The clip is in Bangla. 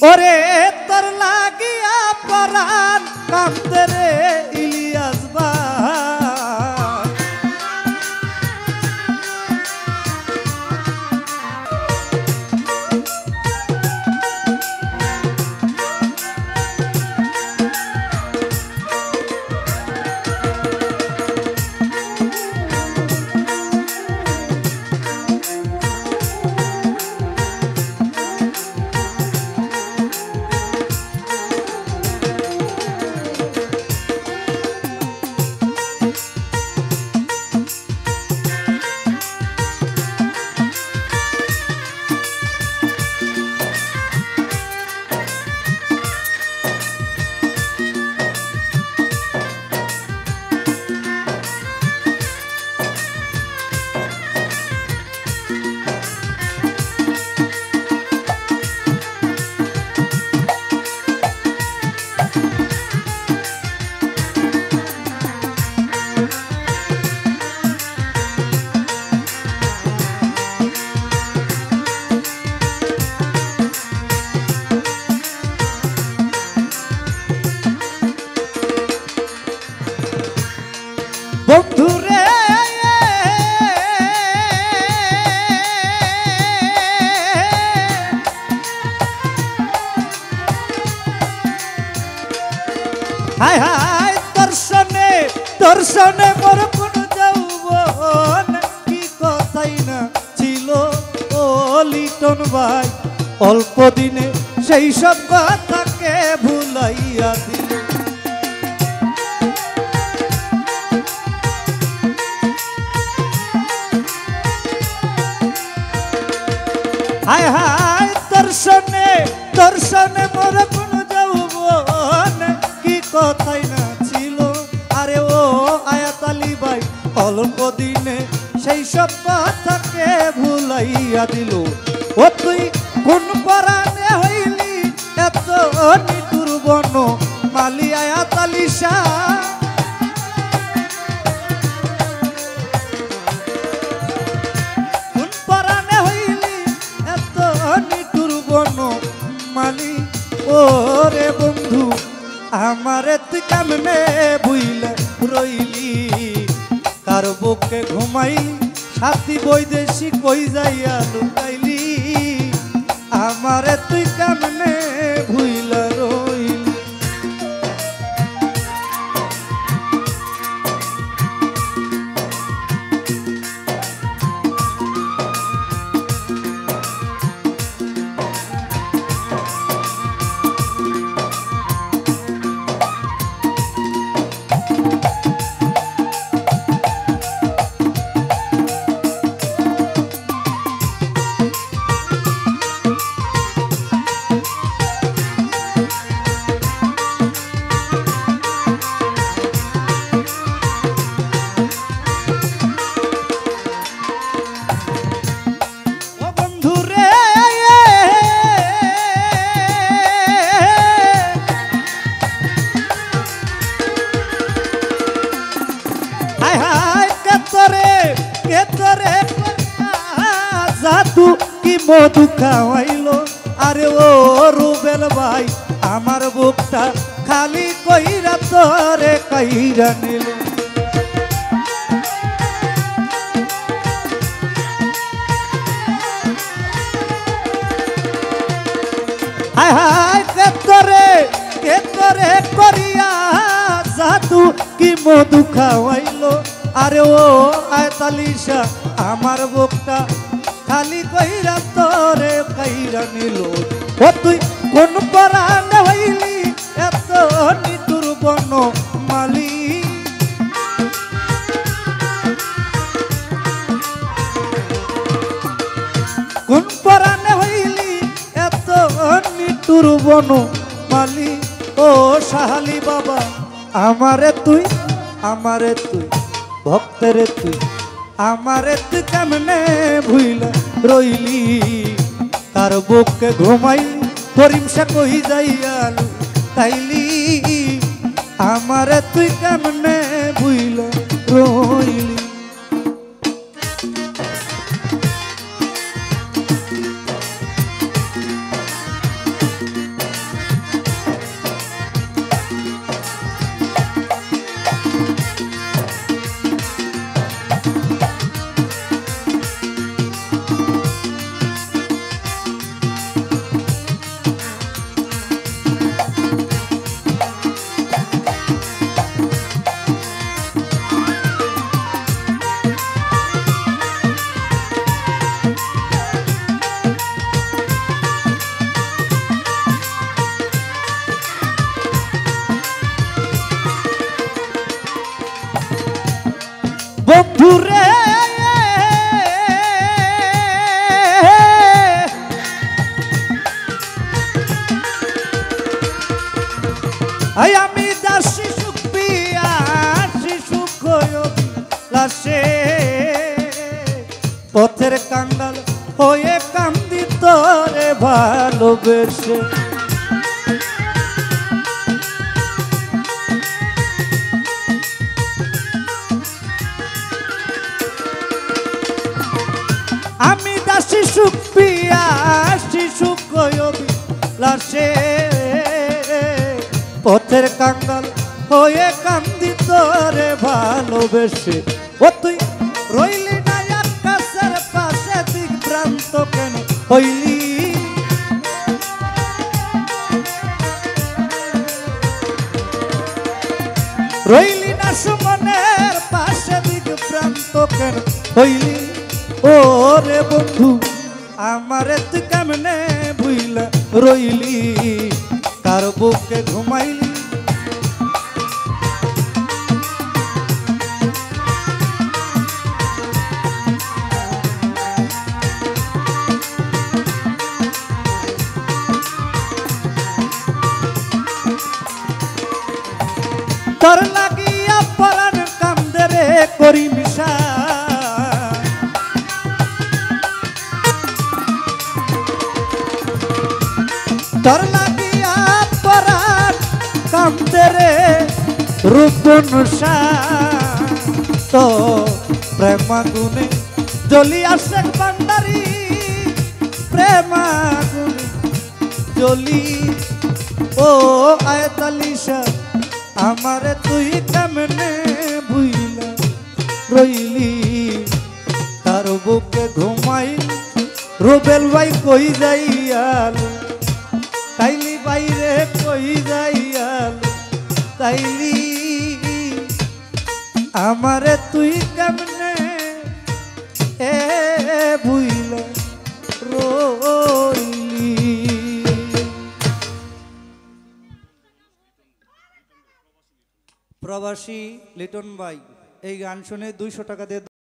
ওরে তোর লাগিয়া পরাণ কান্দে রে ইলিয়াস ভাই। বন্ধুরে হায় হায় দর্শনে দর্শনে মোর কোন যৌবন কি কথাই না ছিল ও লিটন ভাই। অল্প দিনে সেই সব কথাকে ভুলাইয়া দিল। হায় হায় দর্শনে দর্শনে মোর কোন যৌবন কি কথাই না ছিল। আরে ও আয়াত আলী ভাই অল্প দিনে সেই সব কথাকে ভুলাইয়া দিল। ও তুই কোন পরাণে হইলি এত নিঠুর বন মালি আয়াত আলী শাহ। মালি ওরে বন্ধু আমারে তুই কেমনে ভুইলে রইলি। কার বুকে ঘুমাই সাথী বৈদেশি কই যাইয়া লুকাইলি। আমারে তুই কেমনে ভুইলে রইলি। জাদু কি মধু খাওয়াইলো। আরে ও রুবেল ভাই আমার বুকটা খালি কইরা তোরে কইরা নিল। হায় হায় কে তোরে করিয়া জাদু কি মধু খাওয়াইলো। আরে ও আয়াত আলী শাহ আমার বুকটা খালি কইরা তোরে কইরা নিল। ও তুই কোন পরাণে হইলি এত নিঠুর বন মালি। কোন পরাণে হইলি এত নিঠুর বন মালি। ও শাহালি বাবা আমারে তুই ভক্তেরে তুই আমারে তুই কেমনে ভুইলা রইলি। তার বুকে ঘুমাই করিম সে কই যাইয়া লুকাইলি। আমারে তুই কেমনে ভুইলা রইলি। আমি দাসী সুখ পিয়া শিশু লাশে পথের কাঙ্গাল হয়ে কান্দি তোরে ভালোবেসে আমি দাসী সুখ পিয়া শিশু লাশে পথের কাঙ্গাল হয়ে কান্দি তোরে ভালোবেসে ও তুই রইলি না আকাশের পাশে দিগ্ভ্রান্ত কেন হইলি রইলি না সুমনের পাশে দিগ্ভ্রান্ত কেন হইলি ও রে বন্ধু আমারে তুই কেমনে ভুইলা রইলি কার বুকে ঘুমাইলি তোর লাগিয়া পরাণ কান্দে রে করি মিশা তোর লাগিয়া পরাণ কান্দে রে রূপনুষা তো প্রেমাগুনে জ্বলিয়া শেখ ভান্ডারী প্রেমাগুনে জ্বলি ও আয়তালিশা আমারে তুই কেমনে ভুইলা রইলি তার বুকে ঘুমাই রুবেল ভাই কই যাইয়াল কাইলি বাইরে কই যাইয়াল কাইলি আমারে তুই কেমনে ভুইলা রইলি। প্রবাসী লিটন ভাই এই গান শুনে 200 টাকা দিয়ে